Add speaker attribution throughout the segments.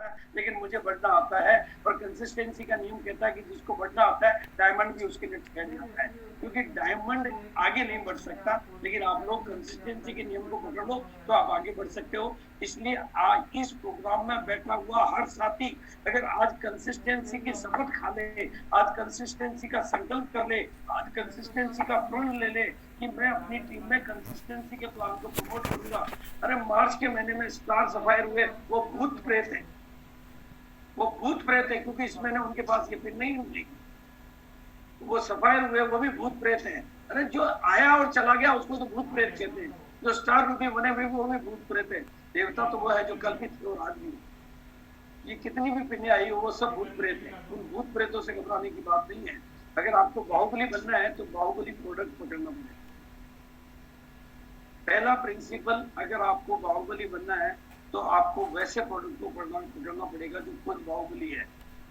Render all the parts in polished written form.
Speaker 1: सकता है, लेकिन मुझे बढ़ना आता है। और कंसिस्टेंसी का नियम कहता है कि जिसको बढ़ना आता है डायमंड भी उसके लिए ठहर जाता है, क्योंकि डायमंड आगे नहीं बढ़ सकता, लेकिन आप लोग कंसिस्टेंसी के नियम को पकड़ लो तो आप आगे बढ़ सकते हो। इसलिए आज इस प्रोग्राम में बैठा हुआ हर साथी अगर आज कंसिस्टेंसी की शपथ खा ले, आज कंसिस्टेंसी का संकल्प कर ले, आज कंसिस्टेंसी का प्रण ले ले कि मैं अपनी टीम में कंसिस्टेंसी के प्लान को प्रमोट करूंगा। अरे मार्च के महीने में स्टार सफायर हुए, वो भूत प्रेत है, वो भूत प्रेत है, क्योंकि इस महीने उनके पास ये पिन नहीं होगी। वो सफायर हुए वो भी भूत प्रेत है। अरे जो आया और चला गया उसको तो भूत प्रेत कहते हैं, जो स्टार रूपी बने हुए वो भी भूत प्रेत है। देवता तो वो है जो कल्पित थे और आज भी। ये कितनी भी पिने आई हो वो सब भूत प्रेत है, उन भूत प्रेतों से घबराने की बात नहीं है। अगर आपको बाहुबली बनना है तो बाहुबली प्रोडक्ट पकड़ना पड़ेगा। पहला प्रिंसिपल, अगर आपको बाहुबली बनना है तो आपको वैसे प्रोडक्ट को पकड़ना पड़ेगा जो खुद बाहुबली है।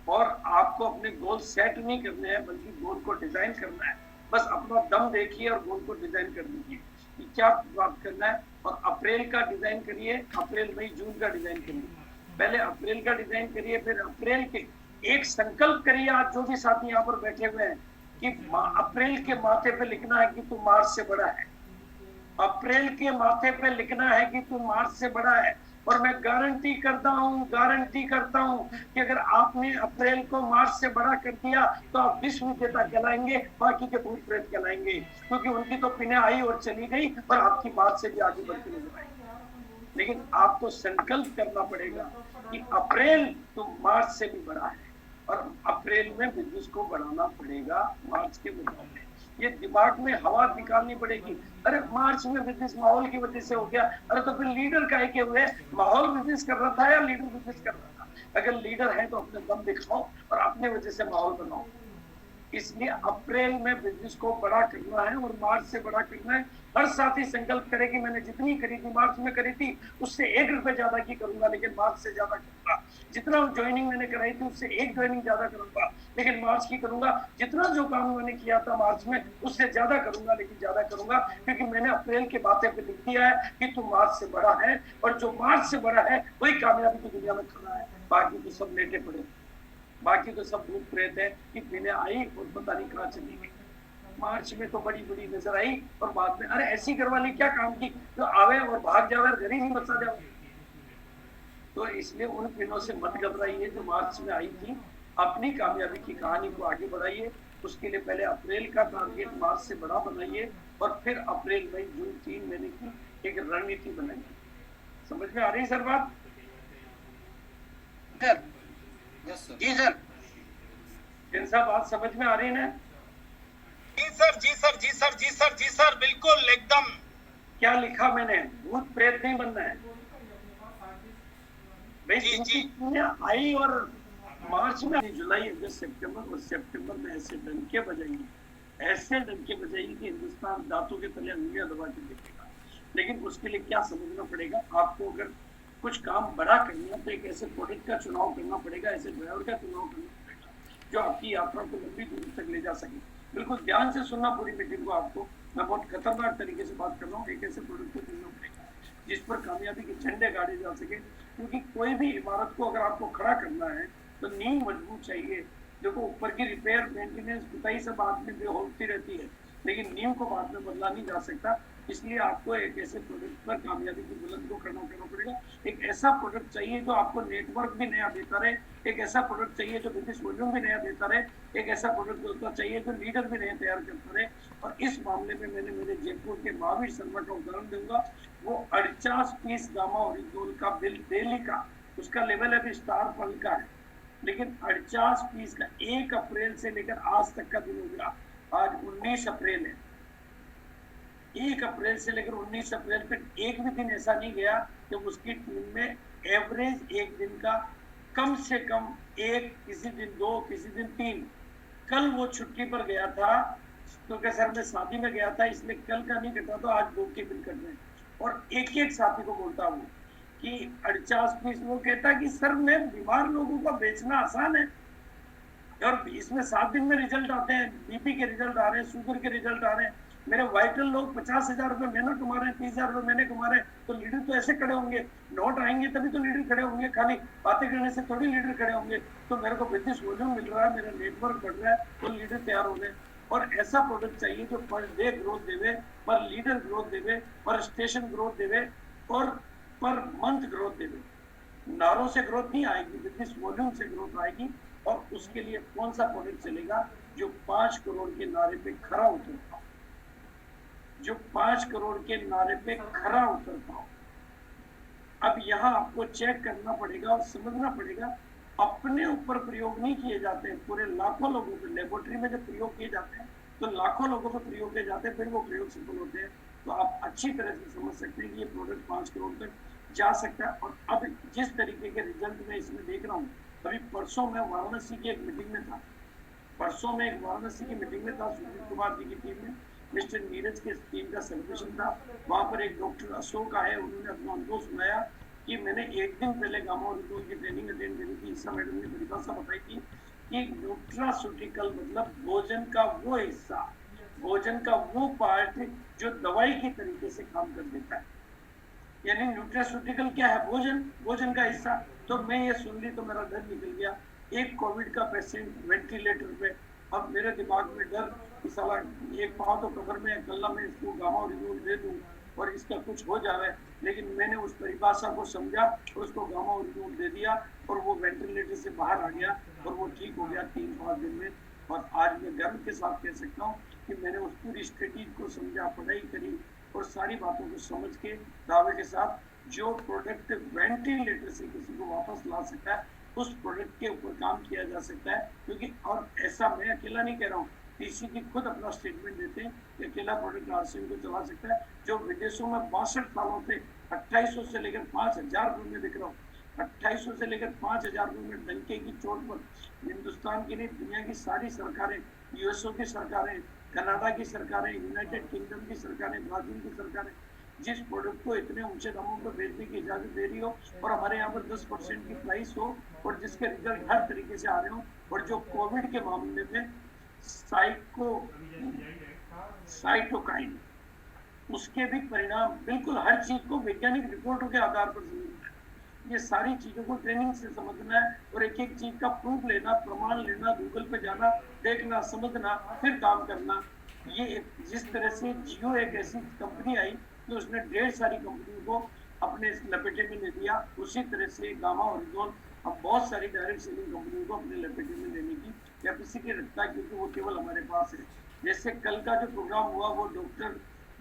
Speaker 1: और आपको अपने गोल सेट नहीं करने हैं, बल्कि गोल को डिजाइन करना है। बस अपना दम देखिए और गोल को डिजाइन कर दीजिए कि क्या बात करना है। और अप्रैल का डिजाइन करिए, अप्रैल मई जून का डिजाइन करिए। पहले अप्रैल का डिजाइन करिए, फिर अप्रैल के एक संकल्प करिए। आज जो भी साथी यहाँ पर बैठे हुए हैं कि अप्रैल के माथे पे लिखना है कि तू मार्च से बड़ा है। अप्रैल के माथे पे लिखना है कि तू मार्च से बड़ा है। और मैं गारंटी करता हूँ कि अगर आपने अप्रैल को मार्च से बड़ा कर दिया तो आप विश्व विजेता कहलाएंगे, बाकी के भूत प्रेत कहलाएंगे, क्योंकि उनकी तो पिने आई और चली गई और आपकी मार्च से भी आगे बढ़ती नजर आएगी। लेकिन आपको संकल्प करना पड़ेगा कि अप्रैल तो मार्च से भी बड़ा है और अप्रैल में बिजनेस को बढ़ाना पड़ेगा मार्च के मुकाबले। ये दिमाग में हवा निकालनी पड़ेगी। अरे मार्च में बिजनेस माहौल की वजह से हो गया, अरे तो फिर लीडर काहे के हुए? माहौल बिजनेस कर रहा था या लीडर बिजनेस कर रहा था? अगर लीडर है तो अपने दम दिखाओ और अपने वजह से माहौल बनाओ। इसलिए अप्रैल में बिजनेस को बड़ा करना है और मार्च से बड़ा करना है। हर साथी संकल्प करे कि मैंने जितनी करी थी मार्च में करी थी उससे 1 रुपए ज्यादा की करूंगा, लेकिन मार्च से ज्यादा करूंगा। जितना ज्वाइनिंग मैंने कराई थी उससे 1 ज्वाइनिंग ज्यादा करूंगा, लेकिन मार्च की करूंगा। जितना जो काम मैंने किया था मार्च में उससे ज्यादा करूंगा, लेकिन ज्यादा करूंगा, क्योंकि मैंने अप्रैल के बातें पे लिख दिया है कि तू मार्च से बड़ा है। और जो मार्च से बड़ा है वही कामयाबी की दुनिया में खड़ा है, बाकी तो सब लेटे पड़े, बाकी तो सब भूत प्रेत है कि पीने आई और पता नहीं कहाँ चली गई। मार्च में तो बड़ी बड़ी नजर आई और बाद में अरे ऐसी करवाली क्या काम की जो आवे और भाग जावे और घर ही नहीं बचा जावे। तो इसलिए उन पिनों से मत घबराइए जो मार्च में आई थी। अपनी कामयाबी की कहानी को आगे बढ़ाइए। उसके लिए पहले अप्रैल का टारगेट मार्च से बड़ा बनाइए और फिर अप्रैल मई जून 3 महीने की एक रणनीति बनाइए। समझ में आ रही सर बात?
Speaker 2: जी सर,
Speaker 1: इन सब बात समझ में आ रही है ना?
Speaker 2: जी सर, जी सर, जी सर, जी सर, जी सर, बिल्कुल एकदम।
Speaker 1: क्या लिखा मैंने? भूत प्रेत नहीं बनना है भाई। इनकी आई और मार्च में, जुलाई अगस्त सितंबर, और सितंबर में ऐसे डंके बजाएंगे, ऐसे डंके बजाएंगे कि हिंदुस्तान दांतों के तले अंगुलियां दबा के देखेगा। लेकिन उसके लिए क्या समझना पड़ेगा आपको? अगर कुछ काम बड़ा करना है तो एक ऐसे प्रोडक्ट का चुनाव करना पड़ेगा, ऐसे ड्राइवर का चुनाव करना पड़ेगा जो आपकी यात्रा को लंबी दूरी तक ले जा सके। बिल्कुल ध्यान से सुनना पूरी मीटिंग को। आपको मैं बहुत खतरनाक तरीके से बात कर रहा हूँ। एक ऐसे प्रोडक्ट को चुनना पड़ेगा जिस पर कामयाबी के झंडे गाड़े जा सके, क्योंकि कोई भी इमारत को अगर आपको खड़ा करना है तो नींव मजबूत चाहिए। देखो ऊपर की रिपेयर, मेंटेनेंस, पुताई सब बाद में होती रहती है, लेकिन नींव को बाद में बदला नहीं जा सकता। इसलिए आपको एक ऐसे प्रोडक्ट पर कामयाबी की बुलंद को करना पड़ेगा। एक ऐसा प्रोडक्ट चाहिए जो आपको नेटवर्क भी नया देता रहे, एक ऐसा प्रोडक्ट चाहिए जो बिजनेस वॉल्यूम भी नया देता रहे, एक ऐसा प्रोडक्ट होता चाहिए जो लीडर भी नए तैयार करता रहे। और इस मामले में मैंने मेरे जयपुर के महावीर शर्मा का उदाहरण दूंगा। वो 48 पीस गामा ओरिजिनल का बिल डेली का, उसका लेवल अभी स्टार पल का है, लेकिन 48 पीस का 1 अप्रैल से लेकर आज तक का दिन हो गया। आज 19 अप्रैल है। 1 अप्रैल से लेकर 19 अप्रैल तक एक भी दिन ऐसा नहीं गया कि उसकी टीम में एवरेज एक दिन का कम से कम 1, किसी दिन 2, किसी दिन 3। कल वो छुट्टी पर गया था क्योंकि सर मैं शादी में गया था, इसलिए कल का नहीं कटा, तो आज 2 के बिल कट रहे। और एक एक साथी को बोलता हूँ कि 48 पीस। वो कहता है कि सर मैं बीमार लोगों का बेचना आसान है और इसमें 7 दिन में रिजल्ट आते हैं, बीपी के रिजल्ट आ रहे हैं, शुगर के रिजल्ट आ रहे हैं। मेरे वाइटल लोग 50,000 रुपए महीना कमा रहे हैं, 30,000 रुपए महीने कमा रहे हैं, तो लीडर तो ऐसे खड़े होंगे, नोट आएंगे तभी तो लीडर खड़े होंगे, खाली बातें करने से थोड़ी लीडर खड़े होंगे। तो मेरे को बिजनेस वॉल्यूम मिल रहा है, मेरा नेटवर्क बढ़ रहा है, तो लीडर तैयार हो गए। और ऐसा प्रोडक्ट चाहिए जो पर डे ग्रोथ देवे, पर लीडर ग्रोथ देवे, पर स्टेशन ग्रोथ देवे, और पर मंथ ग्रोथ देवे। नारों से ग्रोथ नहीं आएगी, बिजनेस वॉल्यूम से ग्रोथ आएगी। और उसके लिए कौन सा प्रोडक्ट चलेगा जो 5 करोड़ के नारे पे खरा उतरता हो, जो 5 करोड़ के नारे पे खरा उतरता हो। अब यहाँ आपको चेक करना पड़ेगा और समझना पड़ेगा, अपने ऊपर प्रयोग नहीं किए जाते हैं, पूरे लाखों लोगों पर लेबोरेटरी में जब प्रयोग किए जाते हैं तो लाखों लोगों पर प्रयोग किए जाते हैं, फिर वो प्रयोग सफल होते हैं। तो आप अच्छी तरह से समझ सकते हैं कि ये प्रोडक्ट 5 करोड़ तक जा सकता है। और अब जिस तरीके के रिजल्ट मैं इसमें देख रहा हूँ, अभी परसों मैं वाराणसी की एक मीटिंग में था, परसों में एक वाराणसी की मीटिंग में था, सुनील कुमार जी की टीम में, मिस्टर नीरज के टीम का सेलिब्रेशन था। वहां पर एक डॉक्टर अशोक आए, उन्होंने अपना अनुभव सुनाया कि मैंने एक दिन पहले गामा और की ट्रेनिंग अटेंड करी थी। ईसा मैडम ने परिभाषा बताई थी कि न्यूट्रास्यूटिकल मतलब भोजन का वो हिस्सा, भोजन का वो पार्ट जो दवाई के तरीके से काम कर देता है। यानी न्यूट्रास्यूटिकल क्या है? भोजन, भोजन का हिस्सा। तो मैं ये सुन ली तो मेरा डर निकल गया। एक कोविड का पेशेंट वेंटिलेटर पे, अब मेरे दिमाग में डर कि साला एक पाँव तो कब्र में, कल्ला में इसको गामा रिव्यूल दे दूं और इसका कुछ हो जाए। लेकिन मैंने उस परिभाषा को समझा और उसको गामा रिव्यूल दे दिया और वो वेंटिलेटर से बाहर आ गया और वो ठीक हो गया 3-5 दिन में। और आज मैं गर्व के साथ कह सकता हूँ कि मैंने उस पूरी स्ट्रेटेजी को समझा, पढ़ाई करी और सारी बातों को समझ के दावे के साथ जो प्रोडक्ट वेंटिलेटर से किसी को वापस ला सकता है, उस प्रोडक्ट के ऊपर काम किया जा सकता है। क्योंकि और ऐसा मैं अकेला नहीं कह रहा हूँ, टीसीपी खुद अपना स्टेटमेंट देते हैं कि अकेला प्रोडक्ट आरसीएम को चला सकता है, जो विदेशों में 62 सालों से 2800 से लेकर 5000 रुपए में बिक रहा हूँ। 2800 से लेकर 5000 रुपए में डंके की चोट पर हिंदुस्तान की नहीं, दुनिया की सारी सरकारें, यूएसओ की सरकारें, कनाडा की सरकारें, यूनाइटेड किंगडम की सरकारें, ब्राजील की सरकारें जिस प्रोडक्ट को इतने ऊंचे दामों पर बेचने की इजाजत दे रही हो और हमारे यहाँ पर 10% की प्राइस हो और जिसके रिजल्ट हर तरीके से आ रहे हो, और जो कोविड के मामले में साइटोकाइन उसके भी परिणाम बिल्कुल हर चीज को वैज्ञानिक रिपोर्टों के आधार पर समझना है। ये सारी चीजों को ट्रेनिंग से समझना है और एक एक चीज का प्रूफ लेना, प्रमाण लेना, गूगल पे जाना, देखना, समझना, फिर काम करना। ये जिस तरह से जियो एक ऐसी कंपनी आई कि उसने ढेर सारी कंपनियों को अपने लपेटे में ले दिया, उसी तरह से गामा ओरिजोन अब बहुत सारी डायरेक्ट सेलिंग कंपनियों को अपने लपेटे में लेने की कैपेसिटी रखता है, क्योंकि वो केवल हमारे पास है। जैसे कल का जो प्रोग्राम हुआ वो डॉक्टर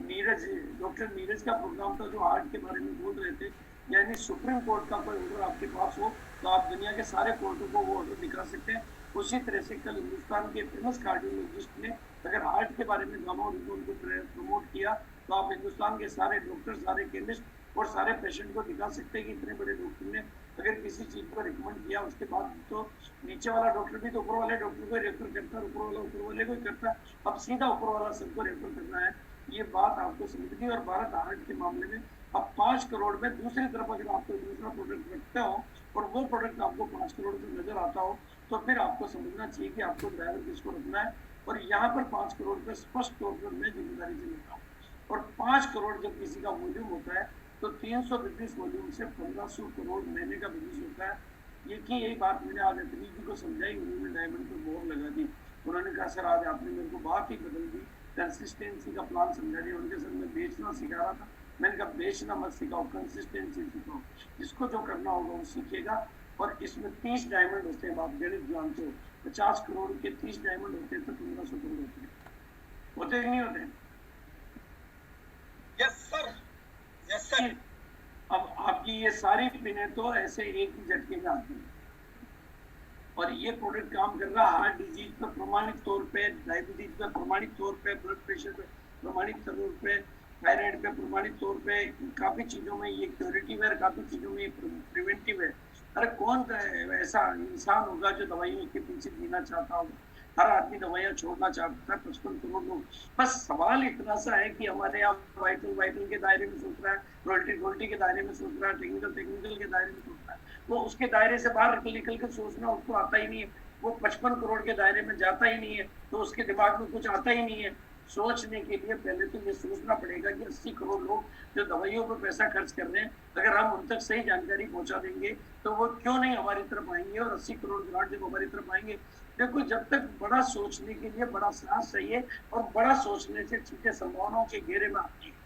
Speaker 1: नीरज का प्रोग्राम था, जो हार्ट के बारे में बोल रहे थे। यानी सुप्रीम कोर्ट का कोई ऑर्डर आपके पास हो तो आप दुनिया के सारे कोर्टों को वो ऑर्डर दिखा सकते हैं। उसी तरह से कल हिंदुस्तान के फेमस कार्डियोलॉजिस्ट ने अगर हार्ट के बारे में गामा ओरिजोन को प्रमोट किया तो आप हिंदुस्तान के सारे डॉक्टर, सारे केमिस्ट और सारे पेशेंट को दिखा सकते हैं कि इतने बड़े डॉक्टर ने अगर किसी चीज को रिकमेंड किया, उसके बाद तो नीचे वाला डॉक्टर भी तो ऊपर वाले डॉक्टर को रेफर करता है, ऊपर वाला ऊपर वाले को ही करता। अब सीधा ऊपर वाला सबको रेफर करना है। ये बात आपको समझनी। और भारत हार्ट के मामले में अब 5 करोड़ में दूसरी तरफ अगर आप कोई दूसरा प्रोडक्ट रखते हो और वो प्रोडक्ट आपको 5 करोड़ में नजर आता हो, तो फिर आपको समझना चाहिए कि आपको ड्राइवर किसको रखना है। और यहाँ पर 5 करोड़ पे स्पष्ट तौर पर मैं जिम्मेदारी से लेता हूँ। और 5 करोड़ जब किसी का वॉल्यूम होता है तो 300 बिजनेस वॉल्यूम से 1500 करोड़ महीने का बिजनेस होता है। यही बात मैंने आज अतरी जी को समझाई, उन्होंने डायमंड पर मोहर लगा दी। उन्होंने कहा सर आज आपने मेरे को बात ही बदल दी, कंसिस्टेंसी का प्लान समझा दिया। उनके सर मैं बेचना सिखा रहा था, मैंने कहा बेचना मत सिखाओ, कंसिस्टेंसी सिखाओ, जिसको जो करना होगा वो सीखेगा। और इसमें 30 डायमंड होते हैं, आप गणित जानते हो, 50 करोड़ के 30 डायमंड होते हैं तो 1500 करोड़ होते हैं, होते नहीं होते?
Speaker 2: Yes sir, yes sir.
Speaker 1: अब आपकी ये सारी पिनें तो ऐसे एक ही झटके में आती है। और ये प्रोडक्ट काम कर रहा है हार्ट डिजीज पर प्रमाणित तौर पे, डायबिटीज पे प्रमाणित तौर पे, ब्लड प्रेशर पे प्रमाणित तौर पे, थायराइड पे प्रमाणित तौर पे, काफी चीजों में ये क्यूरेटिव है, काफी चीजों में ये प्रिवेंटिव है। अरे कौन ऐसा इंसान होगा जो दवाइयों के पीछे जीना चाहता होगा? हर आदमी दवाइयां छोड़ना चाहता है, 55 करोड़ लोग। बस सवाल इतना सा है कि हमारे यहाँ वाइटल के दायरे में सोच रहा है, रॉयल्टी के दायरे में सोच रहा है, टेक्निकल के दायरे में सोच रहा है। वो उसके दायरे से बाहर निकल कर सोचना उसको आता ही नहीं है। वो 55 करोड़ के दायरे में जाता ही नहीं है, तो उसके दिमाग में कुछ आता ही नहीं है। सोचने के लिए पहले तो ये सोचना पड़ेगा कि 80 करोड़ लोग जो दवाइयों पर पैसा खर्च कर रहे हैं, अगर हम उन तक सही जानकारी पहुंचा देंगे तो वो क्यों नहीं हमारी तरफ आएंगे, और 80 करोड़ ग्राहक जब हमारी तरफ आएंगे। देखो, जब तक बड़ा सोचने के लिए बड़ा साहस चाहिए, और बड़ा सोचने से चीजें संभावनाओं के घेरे में आती है।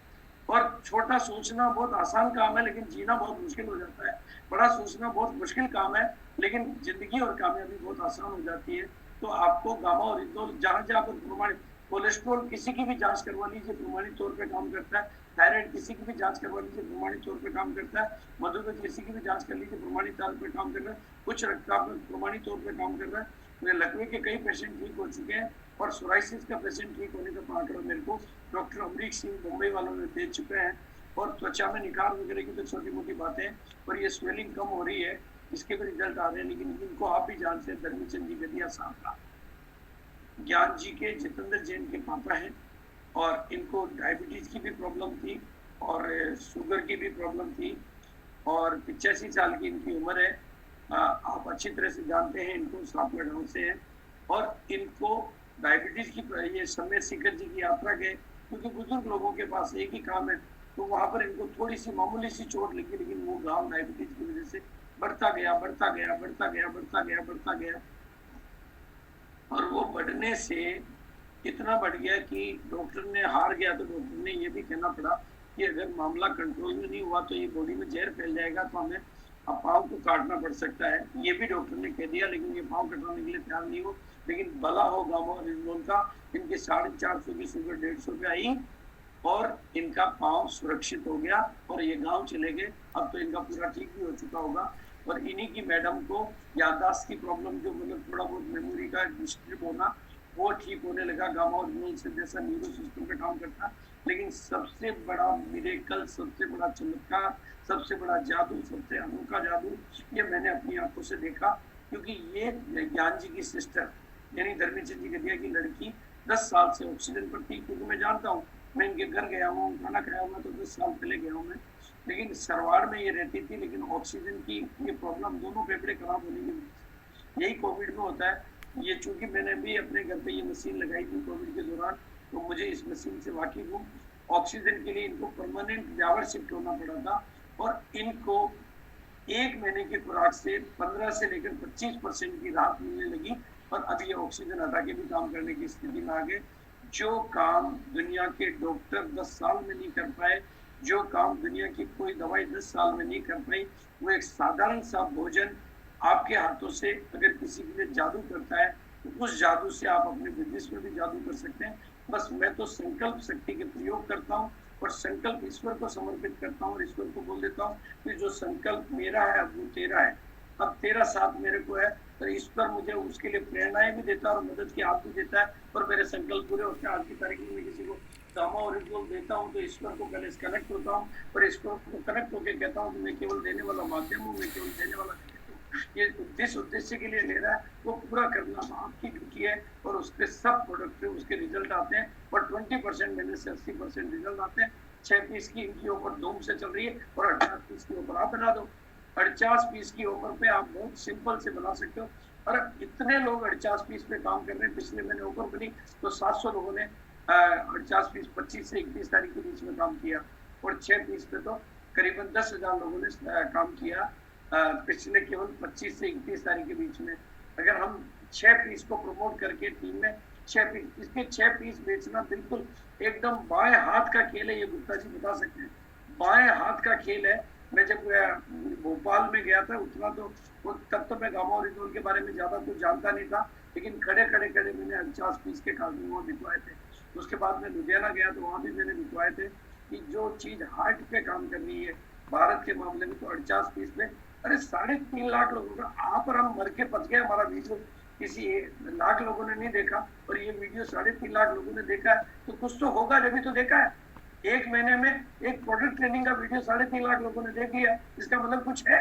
Speaker 1: और छोटा सोचना बहुत आसान काम है, लेकिन जीना बहुत मुश्किल हो जाता है। बड़ा सोचना बहुत मुश्किल काम है, लेकिन जिंदगी और कामयाबी बहुत आसान हो जाती है। तो आपको गामा और इंदौर जहां जहां पर प्रमाणित, कोलेस्ट्रॉल किसी की भी जांच करवा लीजिए, प्रमाणित तौर पे काम करता है। थायराइड किसी की भी जांच करवा लीजिए, प्रमाणित तौर पे काम करता है। मधुमेह किसी की भी जांच कर लीजिए, प्रमाणित तौर पे काम कर रहा है। उच्च रक्तचाप में प्रमाणित तौर पे काम कर रहा है। मेरे लकवे के कई पेशेंट ठीक हो चुके हैं, और सोराइसिस का पेशेंट ठीक होने का आंकड़ा मेरे को डॉक्टर अमरीक सिंह मुंबई वालों ने दे चुके हैं। और त्वचा में निखार वगैरह की तो छोटी मोटी बातें, और ये स्वेलिंग कम हो रही है, इसके भी रिजल्ट आ रहे हैं। लेकिन इनको आप भी जानते हैं, धर्मीचंद जी गदिया साहब का, ज्ञान जी के जितेंद्र जैन के पापा हैं, और इनको डायबिटीज की भी प्रॉब्लम थी, और शुगर की भी प्रॉब्लम थी, और 85 साल की इनकी उम्र है। आप अच्छी तरह से जानते हैं, इनको सांपला गाँव से है, और इनको डायबिटीज की, ये समय सीकर जी की यात्रा गए, क्योंकि बुजुर्ग लोगों के पास एक ही काम है, तो वहां पर इनको थोड़ी सी मामूली सी चोट लगी, लेकिन वो गाँव डायबिटीज की वजह से बढ़ता गया, बढ़ता गया, बढ़ता गया, बढ़ता गया, बढ़ता गया, और वो बढ़ने से इतना बढ़ गया कि डॉक्टर ने हार गया। तो डॉक्टर ने ये भी कहना पड़ा कि अगर मामला कंट्रोल में नहीं हुआ तो ये बॉडी में जहर फैल जाएगा, तो हमें पाँव को काटना पड़ सकता है। ये भी डॉक्टर ने कह दिया, लेकिन ये पाँव कटवाने के लिए तैयार नहीं हो। लेकिन भला हो गाँव और इंदौर का, इनके 450 की शुगर 150 पे आई, और इनका पाँव सुरक्षित हो गया, और ये गांव चले गए। अब तो इनका पूरा ठीक भी हो चुका होगा। और इन्हीं की मैडम को याददाश्त की प्रॉब्लम, जो मतलब थोड़ा बहुत मेमोरी का डिस्टर्ब होना, वो ठीक होने लगा। गामा और से जैसा न्यूरो सिस्टम पे काम करता। लेकिन सबसे बड़ा मिरेकल, सबसे बड़ा चमत्कार, सबसे बड़ा जादू, सबसे अनोखा जादू, ये मैंने अपनी आंखों से देखा। क्योंकि ये ज्ञान जी की सिस्टर, यानी धर्मीचंद जी गदिया की लड़की, 10 साल से ऑक्सीजन पर थी। क्योंकि मैं जानता हूँ, मैं इनके घर गया हूँ, खाना खाया हुआ, तो 10 साल पहले गया हूँ मैं। लेकिन सरवाड़ में ये रहती थी, लेकिन ऑक्सीजन की ये प्रॉब्लम, दोनों फेफड़े खराब होने की वजह से, यही कोविड में होता है। ये चूंकि मैंने भी अपने घर पे ये मशीन लगाई थी कोविड के दौरान, तो मुझे इस मशीन से वाकिफ हूँ। ऑक्सीजन के लिए इनको परमानेंट ब्यावर शिफ्ट होना पड़ा था, और इनको 1 महीने की खुराक से 15 से लेकर 25% की राहत मिलने लगी, और अब ये ऑक्सीजन हटा के भी काम करने की स्थिति में आ गए। जो काम दुनिया के डॉक्टर 10 साल में नहीं कर पाए, जो काम दुनिया की कोई दवाई 10 साल में नहीं कर पाई, वो एक साधारण सा भोजन आपके हाथों से अगर किसी के लिए जादू करता है, तो उस जादू से आप अपने बिजनेस में भी जादू कर सकते हैं। बस मैं तो संकल्प शक्ति के प्रयोग करता हूँ, और संकल्प ईश्वर को समर्पित करता हूँ, और ईश्वर को बोल देता हूँ कि जो संकल्प मेरा है अब वो तेरा है, अब तेरा साथ मेरे को है। तो ईश्वर मुझे उसके लिए प्रेरणाएं भी देता है, और मदद के हाथ भी देता है, और मेरे संकल्प पूरे होते हैं। आज की तारीख में किसी को गामा और रिजल्ट देता हूँ, तो ईश्वर को पहले कनेक्ट होता हूँ, और ईश्वर को कनेक्ट होकर कहता हूँ कि मैं केवल देने वाला माध्यम हूँ, मैं केवल देने वाला। ये जिस उद्देश्य के लिए ले रहा है वो पूरा करना आपकी ड्यूटी है, और उसके सब प्रोडक्ट पे उसके रिजल्ट आते हैं। और 20% मेहनत से 80% रिजल्ट आते हैं। 6 पीस की इनकी ऑफर धूम से चल रही है, और 48 पीस की ऑफर आप बना दो। 48 पीस की ऑफर पे आप बहुत सिंपल से बना सकते हो। और इतने लोग 48 पीस पे काम कर रहे हैं। पिछले महीने ऑफर बनी तो 700 लोगों ने 48 पीस 25 से 31 तारीख के बीच में काम किया, और 6 पीस पे तो करीबन 10,000 लोगों ने काम किया पिछले केवल 25 से 31 तारीख के बीच में। अगर हम 6 पीस को प्रमोट करके टीम में 6 पीस, इसके 6 पीस बेचना बिल्कुल एकदम बाएं हाथ का खेल है, ये गुप्ता जी बता सकते हैं। बाएं हाथ का खेल है। मैं जब भोपाल में गया था उतना तो तब तो मैं गामा और इंदौर के बारे में ज्यादा कुछ जानता नहीं था, लेकिन खड़े मैंने 50 पीस के कार्टून वहाँ बिकवाए थे। उसके बाद मैं लुधियाना गया तो वहाँ भी मैंने बिकवाए थे। कि जो चीज हार्ट पे काम कर रही है भारत के मामले में, तो 48 पीस में, अरे 3.5 लाख लोगों का आप और हम मर के पच गए। हमारा वीडियो किसी लाख लोगों ने नहीं देखा, और ये वीडियो 3.5 लाख लोगों ने देखा है, तो कुछ तो होगा जब भी तो देखा है। 1 महीने में एक प्रोडक्ट ट्रेनिंग का वीडियो 3.5 लाख लोगों ने देख लिया, इसका मतलब कुछ है।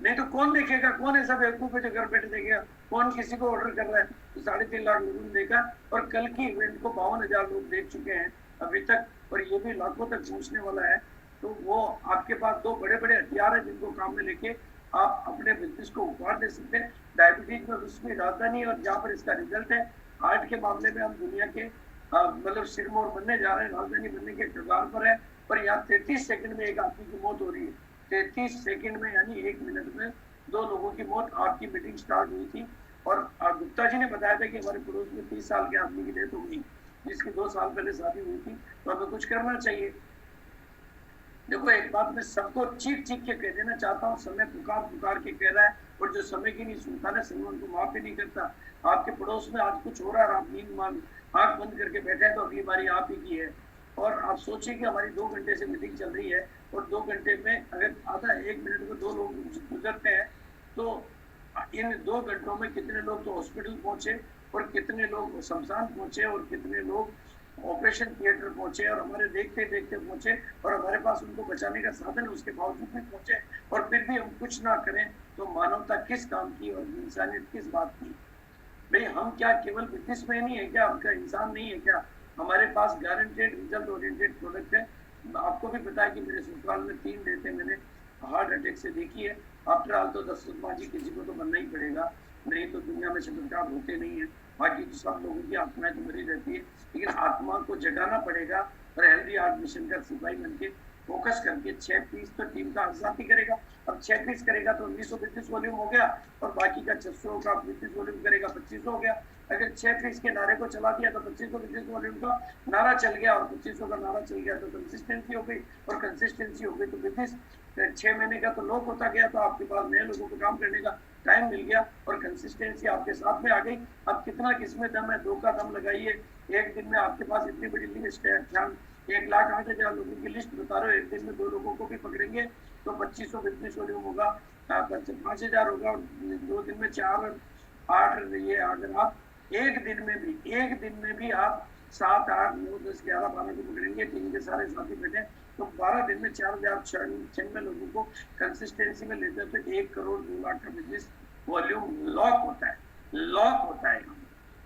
Speaker 1: नहीं तो कौन देखेगा, कौन ऐसा बेवकूफ है जो घर बैठे देखेगा, कौन किसी को ऑर्डर कर रहा है। तो 3.5 लाख लोगों ने देखा, और कल की इवेंट को 52,000 लोग देख चुके हैं अभी तक, और ये भी लाखों तक पहुंचने वाला है। तो वो आपके पास 2 बड़े बड़े हथियार है जिनको काम में लेके आप अपने बिजनेस को उपहार दे सकते हैं। डायबिटीज में उसमें राजधानी, और जहाँ पर इसका रिजल्ट है। हार्ट के मामले में हम दुनिया के मतलब सिरमौर बनने जा रहे हैं, राजधानी बनने के कगार पर है, पर यहाँ 33 सेकंड में एक आदमी की मौत हो रही है। 33 सेकंड में यानी 1 मिनट में 2 लोगों की मौत। आपकी मीटिंग स्टार्ट हुई थी और गुप्ता जी ने बताया था कि हमारे पड़ोस में 30 साल के आदमी की डेथ हो गई, जिसकी 2 साल पहले शादी हुई थी, तो हमें कुछ करना चाहिए। देखो एक बात मैं सबको चीख चीख के कह देना चाहता हूँ, समय पुकार पुकार के कह रहा है, और जो समय की नहीं सुनता ना, समय उनको माफ भी नहीं करता। आपके पड़ोस में आज कुछ हो रहा है, आप नींद मान आंख बंद करके बैठे हैं, तो अगली बारी आप ही की है। और आप सोचिए कि हमारी 2 घंटे से मीटिंग चल रही है, और 2 घंटे में अगर आधा 1 मिनट में 2 लोग गुजरते हैं, तो इन 2 घंटों में कितने लोग तो हॉस्पिटल पहुंचे, और कितने लोग शमशान पहुंचे, और कितने लोग ऑपरेशन थिएटर पहुंचे, और हमारे देखते देखते पहुंचे, और हमारे पास उनको बचाने का साधन उसके बावजूद भी पहुंचे, और फिर भी हम कुछ ना करें, तो मानवता किस काम की और इंसानियत किस बात की? भाई हम क्या केवल बिजनेसमैन ही है क्या? हम क्या इंसान नहीं है क्या? हमारे पास गारंटेड रिजल्ट ओरिएंटेड प्रोडक्ट है। आपको भी पता है कि मेरे ससुराल में 3 डेथें मैंने हार्ट अटैक से देखी है। आफ्टर ऑल तो दस्तरबाजी किसी को तो बनना ही पड़ेगा, नहीं तो दुनिया में चमत्कार होते नहीं है। बाकी तो सब लोगों की आत्माएं तो मरी रहती है, लेकिन आत्मा को जगाना पड़ेगा। और हेल्दी आर्ट मिशन का सिपाही बनके फोकस करके 6 पीस तो टीम का आजादी करेगा। अब 6 पीस करेगा तो 1932 वॉल्यूम हो गया, और बाकी का 600 का 32 वॉल्यूम करेगा 2500 हो गया। अगर 6 पीस के नारे को चला दिया तो 2500 वॉल्यूम का नारा चल गया, और 2500 का नारा चल गया, तो कंसिस्टेंसी हो गई, और कंसिस्टेंसी हो गई तो बिजनेस 6 महीने का तो लॉक होता गया, तो आपके पास नए लोगों को काम करने का टाइम मिल गया, और कंसिस्टेंसी आपके साथ में आ गई। अब कितना किसमें दम है, 2 का दम लगाइए। एक दिन में आपके पास इतनी बड़ी लिस्ट है, 1,08,000 लोगों की लिस्ट बता रहे हो, एक दिन में 2 लोगों को भी पकड़ेंगे तो 2500 बिजनेस वॉल्यूम होगा, 5,000 होगा, 2 दिन में 4 और 8, ये अगर आप एक दिन में भी आप 7, 8, 9, 10, 11, 12 को पकड़ेंगे, टीम के सारे साथी बैठे, तो 12 दिन में 4,096 लोगों को कंसिस्टेंसी में लेते हैं, तो 1 करोड़ 2 लाख का बिजनेस वॉल्यूम लॉक होता है। लॉक होता है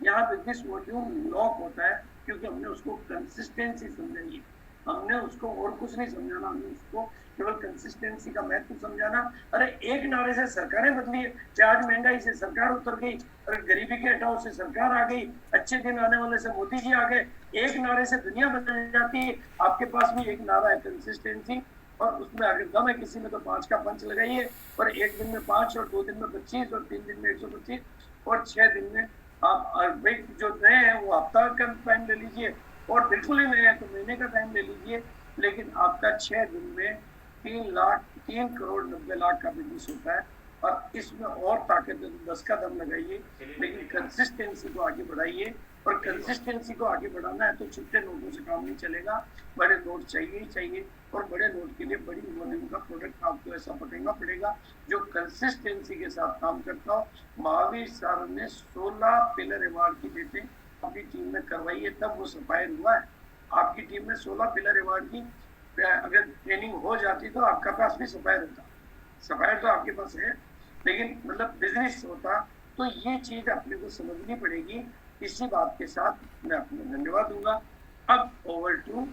Speaker 1: यहाँ बिजनेस वॉल्यूम लॉक होता है, क्योंकि हमने उसको कंसिस्टेंसी समझाई है। हमने उसको और कुछ नहीं समझाना, हमने उसको केवल कंसिस्टेंसी का महत्व समझाना। अरे एक नारे से सरकारें बदली है, आज महंगाई से सरकार उतर गई, और गरीबी के हटाओ से सरकार आ गई, अच्छे दिन आने वाले से मोदी जी आ गए। एक नारे से दुनिया बदल जाती है। आपके पास भी एक नारा है कंसिस्टेंसी, और उसमें अगर दम है किसी में तो 5 का पंच लगाइए, और एक दिन में 5, और 2 दिन में 25, और 3 दिन में 125, और 6 दिन में आप भाई जो नए हैं वो हफ्ता का टाइम ले लीजिए, और बिल्कुल ही नए हैं तो महीने का टाइम ले लीजिए, लेकिन आपका 6 दिन में 3 करोड़ 90 लाख का बिजनेस होता है। और इसमें और ताकत 10 का दम लगाइए, लेकिन कंसिस्टेंसी को आगे बढ़ाइए। और कंसिस्टेंसी को आगे बढ़ाना है तो छोटे नोटों से काम नहीं चलेगा, बड़े नोट चाहिए ही चाहिए। और बड़े नोट के लिए बड़ी वॉल्यूम का प्रोडक्ट आपको ऐसा पकड़ना पड़ेगा जो कंसिस्टेंसी के साथ काम करता हो। महावीर सर ने 16 पिलर अवार्ड की डेटें अपनी टीम में करवाई है, तब वो सफायर हुआ है। आपकी टीम में 16 पिलर अवार्ड की अगर ट्रेनिंग हो जाती तो आपका पास भी सफायर होता। सफायर तो आपके पास है, लेकिन मतलब बिजनेस होता। तो ये चीज अपने को समझनी पड़ेगी। इसी बात के साथ मैं अपना धन्यवाद दूंगा। अब ओवर टू